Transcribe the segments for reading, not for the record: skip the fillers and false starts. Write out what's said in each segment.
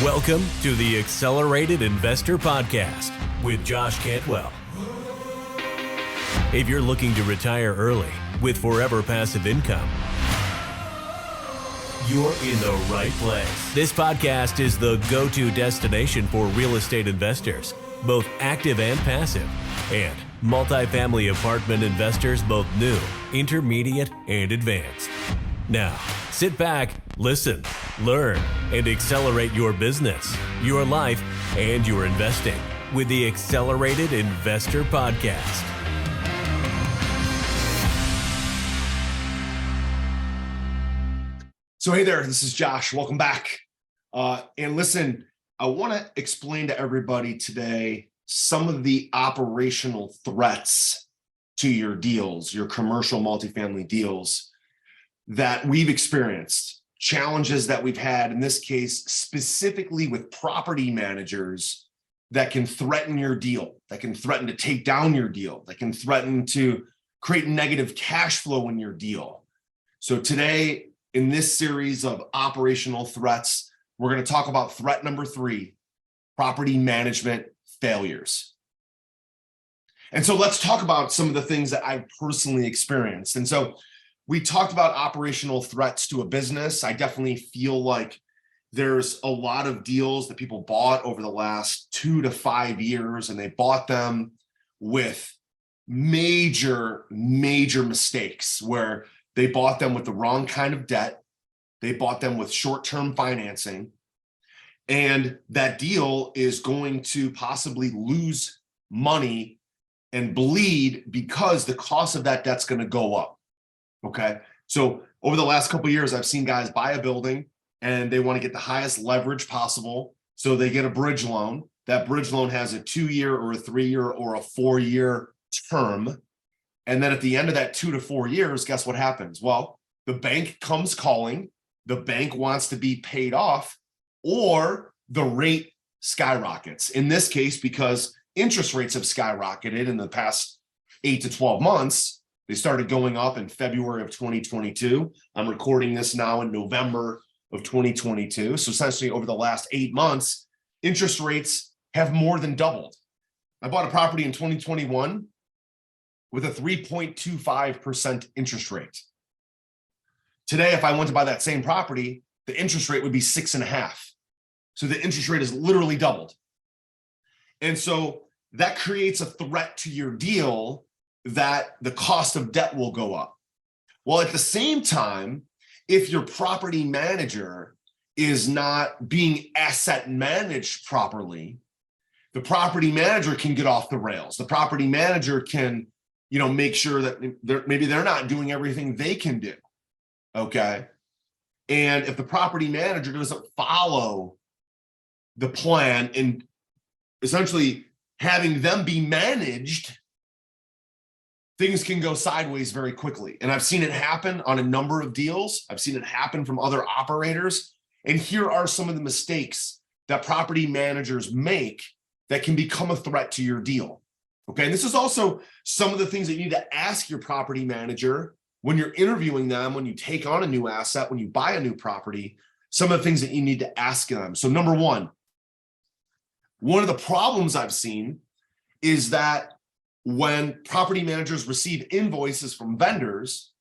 Welcome to the Accelerated Investor Podcast with Josh Cantwell. If you're looking to retire early with forever passive income, you're in the right place. This podcast is the go-to destination for real estate investors, both active and passive, and multifamily apartment investors, both new, intermediate, and advanced. Now, sit back, listen, learn, and accelerate your business, your life, and your investing with the Accelerated Investor Podcast. So hey there, this is Josh. Welcome back. And listen, I want to explain to everybody today some of the operational threats to your deals, your commercial multifamily deals that we've experienced, challenges that we've had, in this case, specifically with property managers that can threaten your deal, that can threaten to take down your deal, that can threaten to create negative cash flow in your deal. So today, in this series of operational threats, we're going to talk about threat number 3, property management failures. And so let's talk about some of the things that I've personally experienced. And so we talked about operational threats to a business. I definitely feel like there's a lot of deals that people bought over the last 2 to 5 years, and they bought them with major mistakes where they bought them with the wrong kind of debt. They bought them with short-term financing, and that deal is going to possibly lose money and bleed because the cost of that debt's going to go up. Okay. So over the last couple of years, I've seen guys buy a building and they want to get the highest leverage possible. So they get a bridge loan. That bridge loan has a 2-year or a 3-year or a 4-year term. And then at the end of that 2 to 4 years, guess what happens? Well, the bank comes calling, the bank wants to be paid off, or the rate skyrockets. In this case, because interest rates have skyrocketed in the past 8 to 12 months, they started going up in February of 2022. I'm recording this now in November of 2022. So essentially over the last 8 months, interest rates have more than doubled. I bought a property in 2021 with a 3.25% interest rate. Today, if I went to buy that same property, the interest rate would be 6.5%. So the interest rate is literally doubled. And so that creates a threat to your deal that the cost of debt will go up. Well, at the same time, if your property manager is not being asset managed properly, the property manager can get off the rails. The property manager can, make sure that maybe they're not doing everything they can do. Okay. And if the property manager doesn't follow the plan and essentially having them be managed, things can go sideways very quickly. And I've seen it happen on a number of deals. I've seen it happen from other operators. And here are some of the mistakes that property managers make that can become a threat to your deal. Okay. And this is also some of the things that you need to ask your property manager when you're interviewing them, when you take on a new asset, when you buy a new property, some of the things that you need to ask them. So number one of the problems I've seen is that when property managers receive invoices from vendors,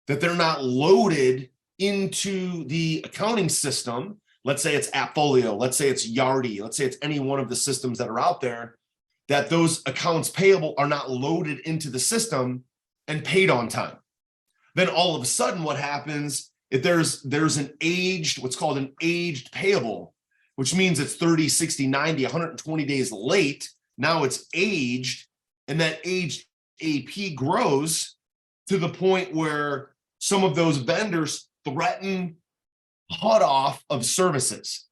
that they're not loaded into the accounting system. Let's say it's Appfolio, let's say it's Yardi, let's say it's any one of the systems that are out there, that those accounts payable are not loaded into the system and paid on time. Then all of a sudden what happens, if there's an aged, what's called an aged payable, which means it's 30, 60, 90, 120 days late. Now it's aged. And that aged AP grows to the point where some of those vendors threaten cut off of services.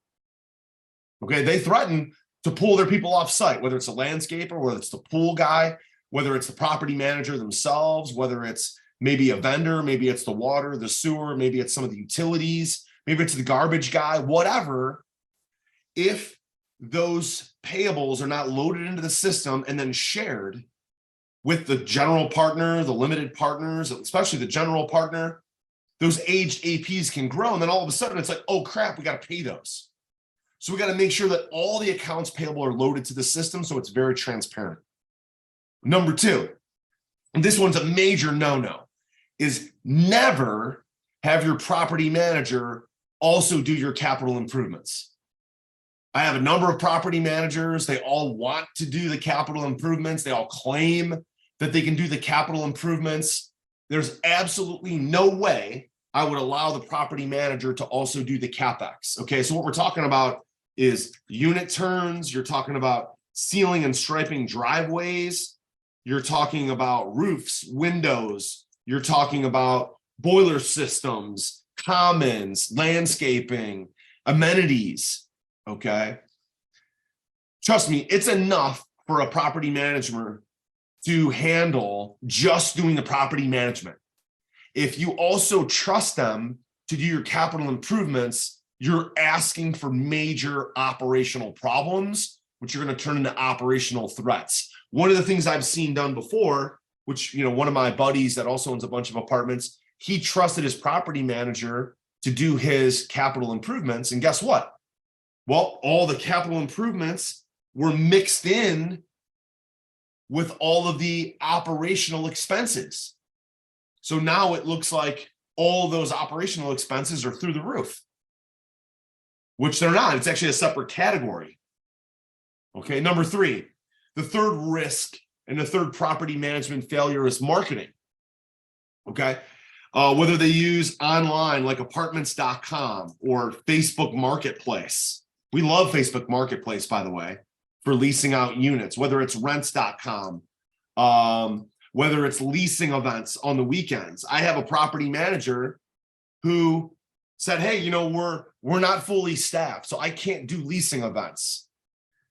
Okay, they threaten to pull their people off site, whether it's a landscaper, whether it's the pool guy, whether it's the property manager themselves, whether it's maybe a vendor, maybe it's the water, the sewer, maybe it's some of the utilities, maybe it's the garbage guy, whatever. If those payables are not loaded into the system and then shared with the general partner, the limited partners, especially the general partner, those aged APs can grow. And then all of a sudden it's like, oh crap, we got to pay those. So we got to make sure that all the accounts payable are loaded to the system so it's very transparent. Number two, and this one's a major no-no, is never have your property manager also do your capital improvements. I have a number of property managers. They all want to do the capital improvements. They all claim that they can do the capital improvements. There's absolutely no way I would allow the property manager to also do the CapEx. Okay, so what we're talking about is unit turns. You're talking about sealing and striping driveways. You're talking about roofs, windows. You're talking about boiler systems, commons, landscaping, amenities. Okay. Trust me, it's enough for a property manager to handle just doing the property management. If you also trust them to do your capital improvements, you're asking for major operational problems, which you're going to turn into operational threats. One of the things I've seen done before, which, one of my buddies that also owns a bunch of apartments, he trusted his property manager to do his capital improvements. And guess what? Well, all the capital improvements were mixed in with all of the operational expenses. So now it looks like all those operational expenses are through the roof, which they're not. It's actually a separate category. Okay, number three, the third risk and the third property management failure is marketing. Okay, whether they use online like apartments.com or Facebook Marketplace. We love Facebook Marketplace, by the way, for leasing out units, whether it's rents.com, whether it's leasing events on the weekends. I have a property manager who said, hey, we're not fully staffed, so I can't do leasing events.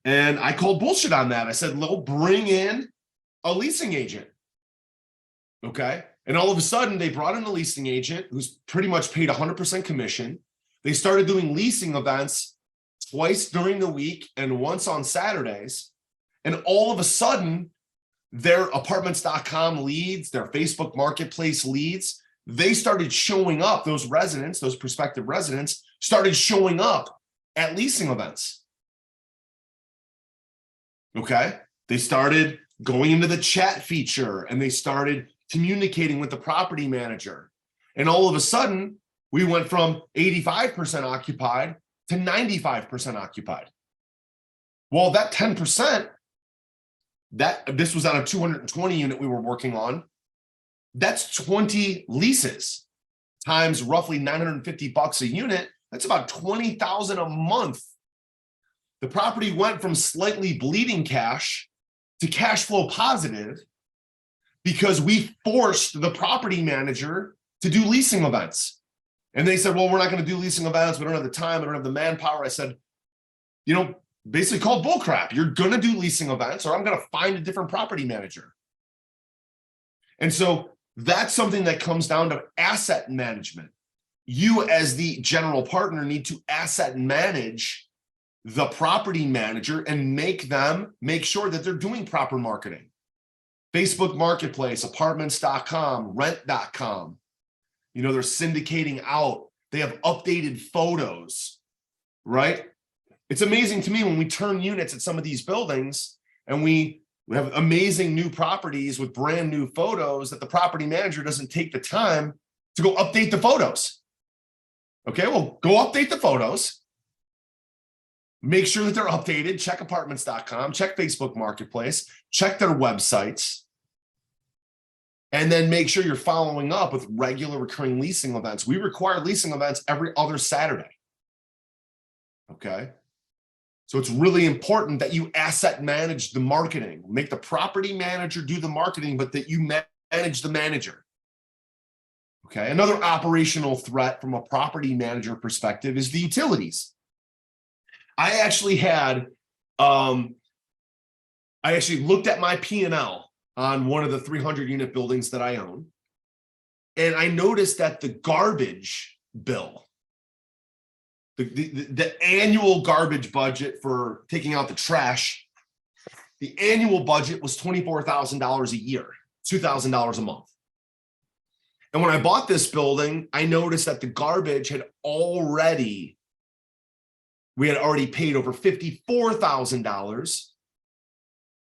And I called bullshit on that. I said, well, bring in a leasing agent. Okay. And all of a sudden they brought in a leasing agent who's pretty much paid 100% commission. They started doing leasing events twice during the week and once on Saturdays. And all of a sudden, their apartments.com leads, their Facebook Marketplace leads, they started showing up, those residents, those prospective residents, started showing up at leasing events. Okay? They started going into the chat feature and they started communicating with the property manager. And all of a sudden, we went from 85% occupied to 95% occupied. Well, that 10%, this was on a 220 unit we were working on. That's 20 leases times roughly $950 a unit. That's about $20,000 a month. The property went from slightly bleeding cash to cash flow positive because we forced the property manager to do leasing events. And they said, well, we're not going to do leasing events. We don't have the time. We don't have the manpower. I said, basically called bullcrap. You're going to do leasing events or I'm going to find a different property manager. And so that's something that comes down to asset management. You as the general partner need to asset manage the property manager and make sure that they're doing proper marketing. Facebook Marketplace, apartments.com, rent.com. They're syndicating out. They have updated photos, right? It's amazing to me when we turn units at some of these buildings and we have amazing new properties with brand new photos that the property manager doesn't take the time to go update the photos. Okay, well, go update the photos. Make sure that they're updated. Check apartments.com, check Facebook Marketplace, check their websites, and then make sure you're following up with regular recurring leasing events. We require leasing events every other Saturday. Okay. So it's really important that you asset manage the marketing, make the property manager do the marketing, but that you manage the manager. Okay. Another operational threat from a property manager perspective is the utilities. I actually looked at my P&L on one of the 300 unit buildings that I own. And I noticed that the garbage bill, the annual garbage budget for taking out the trash, the annual budget was $24,000 a year, $2,000 a month. And when I bought this building, I noticed that the garbage had already we had already paid over $54,000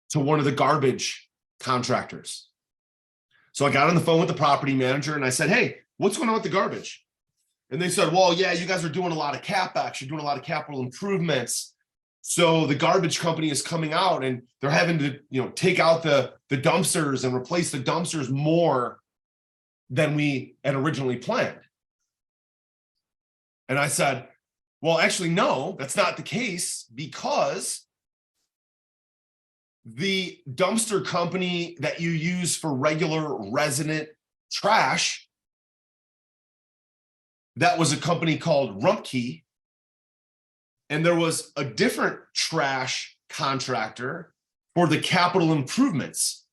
to one of the garbage contractors. So I got on the phone with the property manager and I said, hey, what's going on with the garbage? And they said, well, yeah, you guys are doing a lot of CapEx. You're doing a lot of capital improvements. So the garbage company is coming out and they're having to, take out the dumpsters and replace the dumpsters more than we had originally planned. And I said, well, actually, no, that's not the case, because the dumpster company that you use for regular resident trash, that was a company called Rumpke. And there was a different trash contractor for the capital improvements.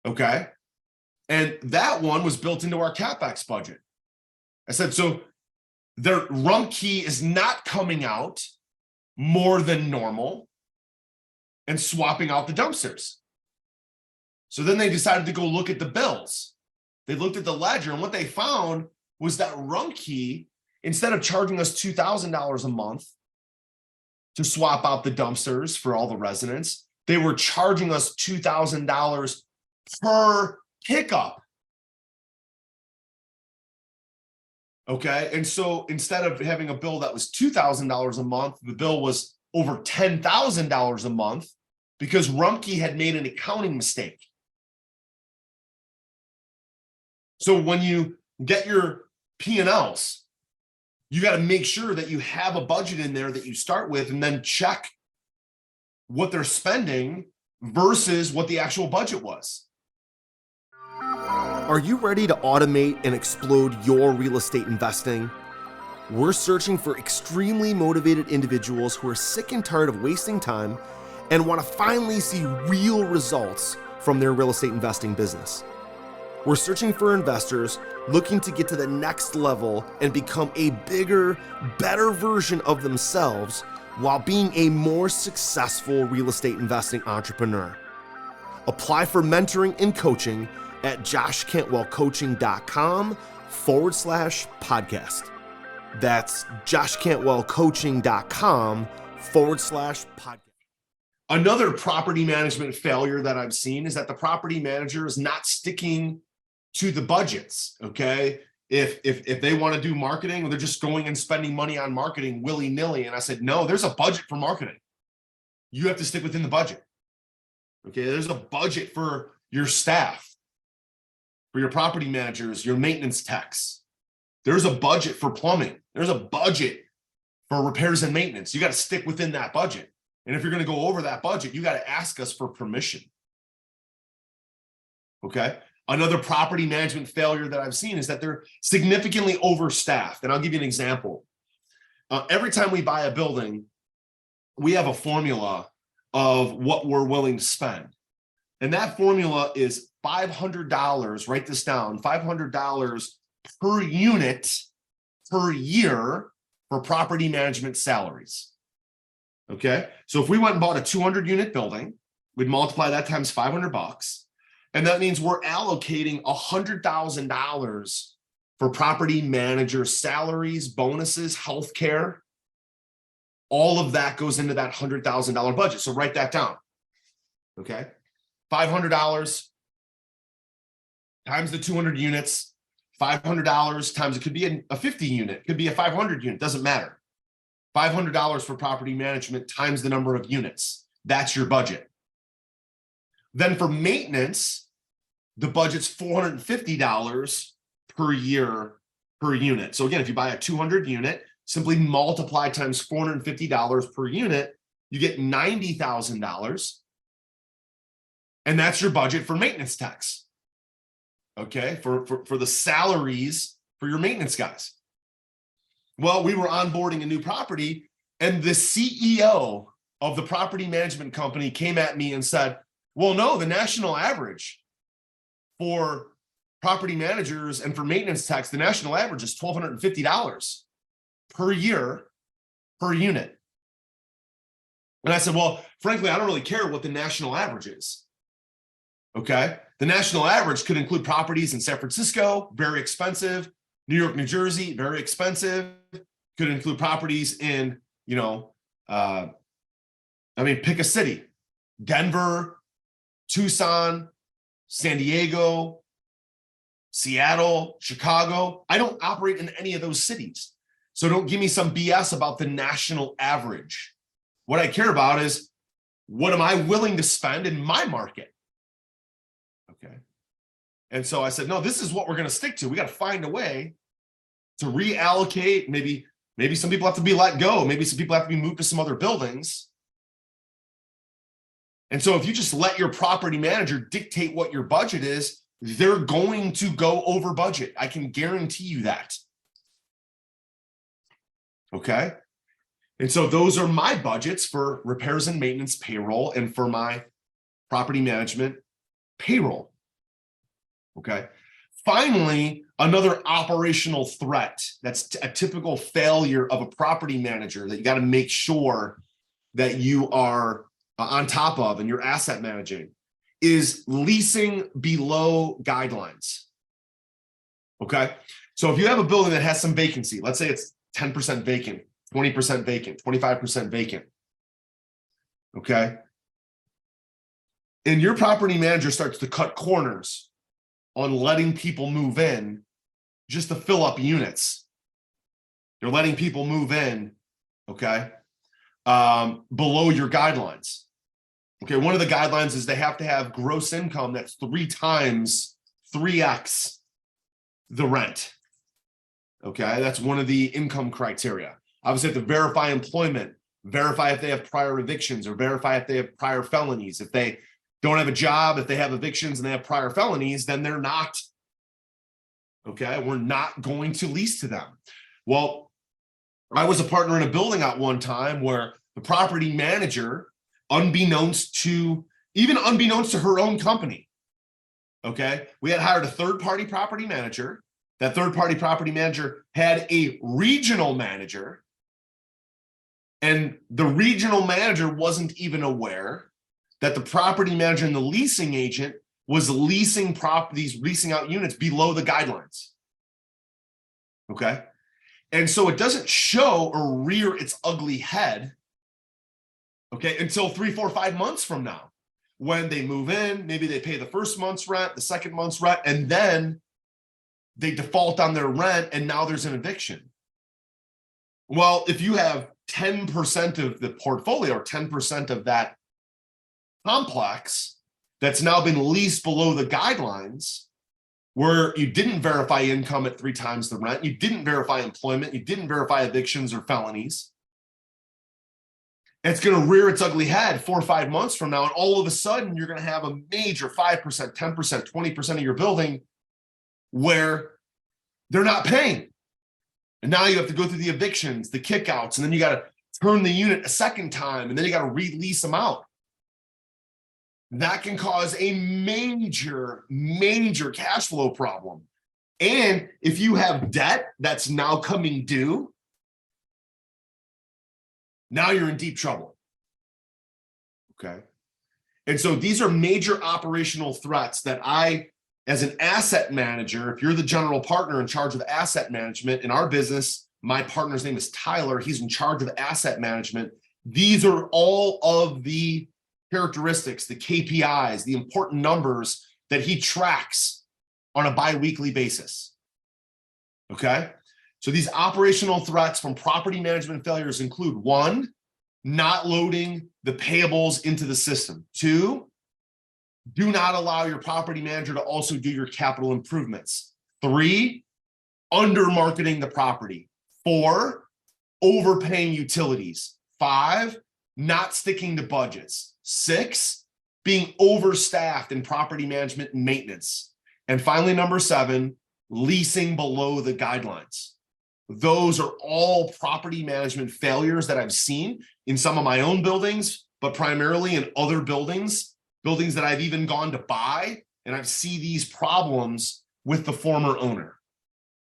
Okay. And that one was built into our CapEx budget. I said, so their Rumpke is not coming out more than normal and swapping out the dumpsters. So then they decided to go look at the bills. They looked at the ledger, and what they found was that Rumpke, instead of charging us $2,000 a month to swap out the dumpsters for all the residents, they were charging us $2,000 per pickup. Okay. And so instead of having a bill that was $2,000 a month, the bill was over $10,000 a month because Rumpke had made an accounting mistake. So when you get your P&Ls, you got to make sure that you have a budget in there that you start with, and then check what they're spending versus what the actual budget was. Are you ready to automate and explode your real estate investing? We're searching for extremely motivated individuals who are sick and tired of wasting time and want to finally see real results from their real estate investing business. We're searching for investors looking to get to the next level and become a bigger, better version of themselves while being a more successful real estate investing entrepreneur. Apply for mentoring and coaching at joshcantwellcoaching.com/podcast. That's joshcantwellcoaching.com/podcast. Another property management failure that I've seen is that the property manager is not sticking to the budgets. Okay. If they want to do marketing, or they're just going and spending money on marketing willy-nilly. And I said, no, there's a budget for marketing. You have to stick within the budget. Okay. There's a budget for your staff, for your property managers, your maintenance techs. There's a budget for plumbing. There's a budget for repairs and maintenance. You got to stick within that budget. And if you're going to go over that budget, you got to ask us for permission. Okay. Another property management failure that I've seen is that they're significantly overstaffed. And I'll give you an example. Every time we buy a building, we have a formula of what we're willing to spend. And that formula is $500, write this down, $500 per unit per year for property management salaries. Okay. So if we went and bought a 200 unit building, we'd multiply that times $500. And that means we're allocating $100,000 for property manager salaries, bonuses, healthcare. All of that goes into that $100,000 budget. So write that down. Okay. $500 times the 200 units, $500 times, it could be a 50 unit, could be a 500 unit, doesn't matter. $500 for property management times the number of units. That's your budget. Then for maintenance, the budget's $450 per year per unit. So again, if you buy a 200 unit, simply multiply times $450 per unit, you get $90,000. And that's your budget for maintenance techs. Okay, for the salaries for your maintenance guys. Well, we were onboarding a new property, and the CEO of the property management company came at me and said, well, no, the national average for property managers and for maintenance techs, the national average is $1,250 per year per unit. And I said, well, frankly, I don't really care what the national average is. Okay. The national average could include properties in San Francisco, very expensive. New York, New Jersey, very expensive. Could include properties in, pick a city: Denver, Tucson, San Diego, Seattle, Chicago. I don't operate in any of those cities. So don't give me some BS about the national average. What I care about is, what am I willing to spend in my market? Okay. And so I said, no, this is what we're going to stick to. We got to find a way to reallocate. Maybe some people have to be let go. Maybe some people have to be moved to some other buildings. And so if you just let your property manager dictate what your budget is, they're going to go over budget. I can guarantee you that. Okay. And so those are my budgets for repairs and maintenance payroll and for my property management payroll. Okay. Finally, another operational threat that's a typical failure of a property manager that you got to make sure that you are on top of and you're asset managing is leasing below guidelines. Okay. So if you have a building that has some vacancy, let's say it's 10% vacant, 20% vacant, 25% vacant. Okay. And your property manager starts to cut corners on letting people move in just to fill up units. They're letting people move in, okay, below your guidelines. Okay, one of the guidelines is they have to have gross income that's 3x the rent. Okay, that's one of the income criteria. Obviously, you have to verify employment, verify if they have prior evictions, or verify if they have prior felonies. If they don't have a job, if they have evictions and they have prior felonies, then they're not, okay, we're not going to lease to them. Well, I was a partner in a building at one time where the property manager, unbeknownst to her own company, okay, we had hired a third-party property manager. That third-party property manager had a regional manager, and the regional manager wasn't even aware that the property manager and the leasing agent was leasing properties, leasing out units below the guidelines. Okay. And so it doesn't show or rear its ugly head, okay, until 3, 4, 5 months from now. When they move in, maybe they pay the first month's rent, the second month's rent, and then they default on their rent, and now there's an eviction. Well, if you have 10% of the portfolio or 10% of that complex that's now been leased below the guidelines, where you didn't verify income at 3x the rent, you didn't verify employment, you didn't verify evictions or felonies, it's going to rear its ugly head 4 or 5 months from now, and all of a sudden you're going to have a major 5%, 10%, 20% of your building where they're not paying. And now you have to go through the evictions, the kickouts, and then you got to turn the unit a second time, and then you got to release them out. That can cause a major, major cash flow problem. And if you have debt that's now coming due, now you're in deep trouble. Okay. And so these are major operational threats that I, as an asset manager, if you're the general partner in charge of asset management in our business, my partner's name is Tyler, he's in charge of asset management. These are all of the characteristics, the KPIs, the important numbers that he tracks on a bi-weekly basis. Okay. So these operational threats from property management failures include: 1, not loading the payables into the system. 2, do not allow your property manager to also do your capital improvements. 3, under marketing the property. 4, overpaying utilities. 5, not sticking to budgets. 6, being overstaffed in property management and maintenance. And finally, number 7, leasing below the guidelines. Those are all property management failures that I've seen in some of my own buildings, but primarily in other buildings that I've even gone to buy, and I've seen these problems with the former owner.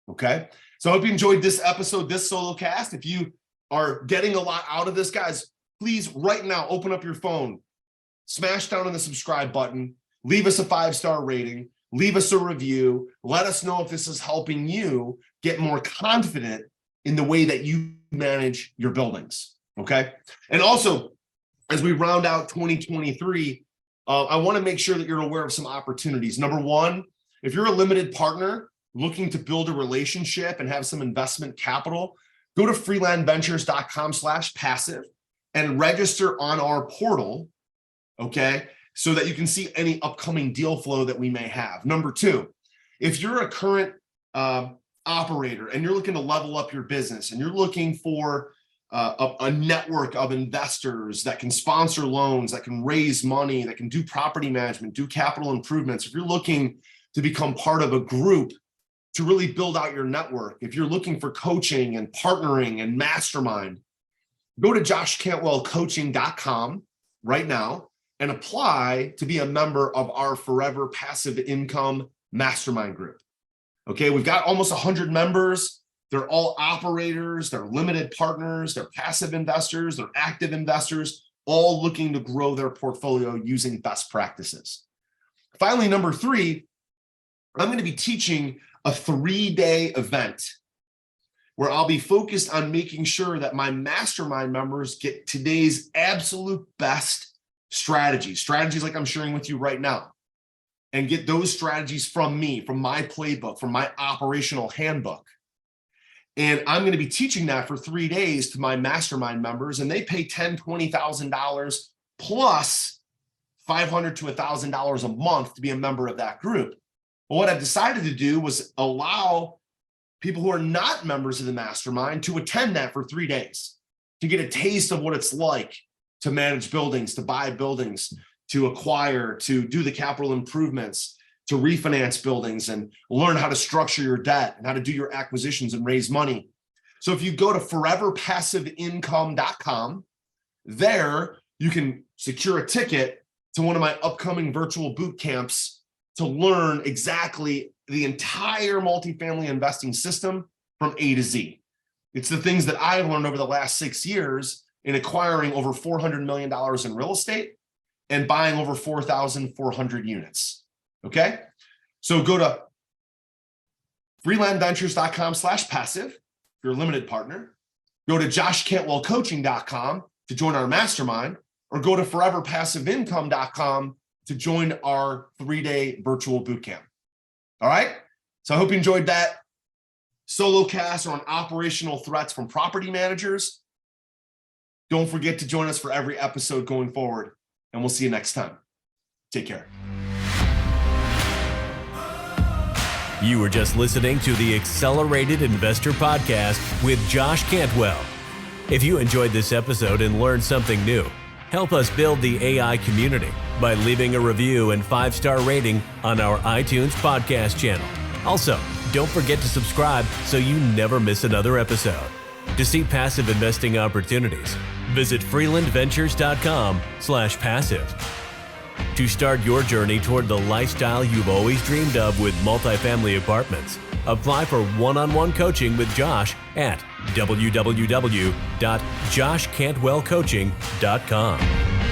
Okay. So I hope you enjoyed this episode, this solo cast. If you are getting a lot out of this, guys, please right now open up your phone, smash down on the subscribe button, leave us a 5-star rating, leave us a review. Let us know if this is helping you get more confident in the way that you manage your buildings. Okay. And also, as we round out 2023, I want to make sure that you're aware of some opportunities. Number one, if you're a limited partner looking to build a relationship and have some investment capital, go to freelandventures.com/passive and register on our portal, okay, so that you can see any upcoming deal flow that we may have. Number two, if you're a current operator and you're looking to level up your business and you're looking for a network of investors that can sponsor loans, that can raise money, that can do property management, do capital improvements, if you're looking to become part of a group to really build out your network, if you're looking for coaching and partnering and mastermind, go to joshcantwellcoaching.com right now and apply to be a member of our Forever Passive Income Mastermind group. Okay, we've got almost 100 members. They're all operators, they're limited partners, they're passive investors, they're active investors, all looking to grow their portfolio using best practices. Finally, number three, I'm going to be teaching a 3-day event where I'll be focused on making sure that my mastermind members get today's absolute best strategies like I'm sharing with you right now, and get those strategies from me, from my playbook, from my operational handbook. And I'm going to be teaching that for 3 days to my mastermind members, and they pay $10,000, $20,000 plus $500 to $1,000 a month to be a member of that group. But what I've decided to do was allow people who are not members of the mastermind to attend that for 3 days, to get a taste of what it's like to manage buildings, to buy buildings, to acquire, to do the capital improvements, to refinance buildings, and learn how to structure your debt and how to do your acquisitions and raise money. So if you go to foreverpassiveincome.com, there you can secure a ticket to one of my upcoming virtual boot camps to learn exactly the entire multifamily investing system from A to Z. It's the things that I've learned over the last 6 years in acquiring over $400 million in real estate and buying over 4,400 units. Okay, so go to freelandventures.com/passive if you're a limited partner. Go to joshcantwellcoaching.com to join our mastermind, or go to foreverpassiveincome.com to join our 3-day virtual bootcamp. All right, so I hope you enjoyed that solo cast on operational threats from property managers. Don't forget to join us for every episode going forward, and we'll see you next time. Take care. You were just listening to the Accelerated Investor Podcast with Josh Cantwell. If you enjoyed this episode and learned something new, help us build the AI community by leaving a review and 5-star rating on our iTunes podcast channel. Also, don't forget to subscribe so you never miss another episode. To see passive investing opportunities, visit freelandventures.com/passive. To start your journey toward the lifestyle you've always dreamed of with multifamily apartments, apply for one-on-one coaching with Josh at www.joshcantwellcoaching.com.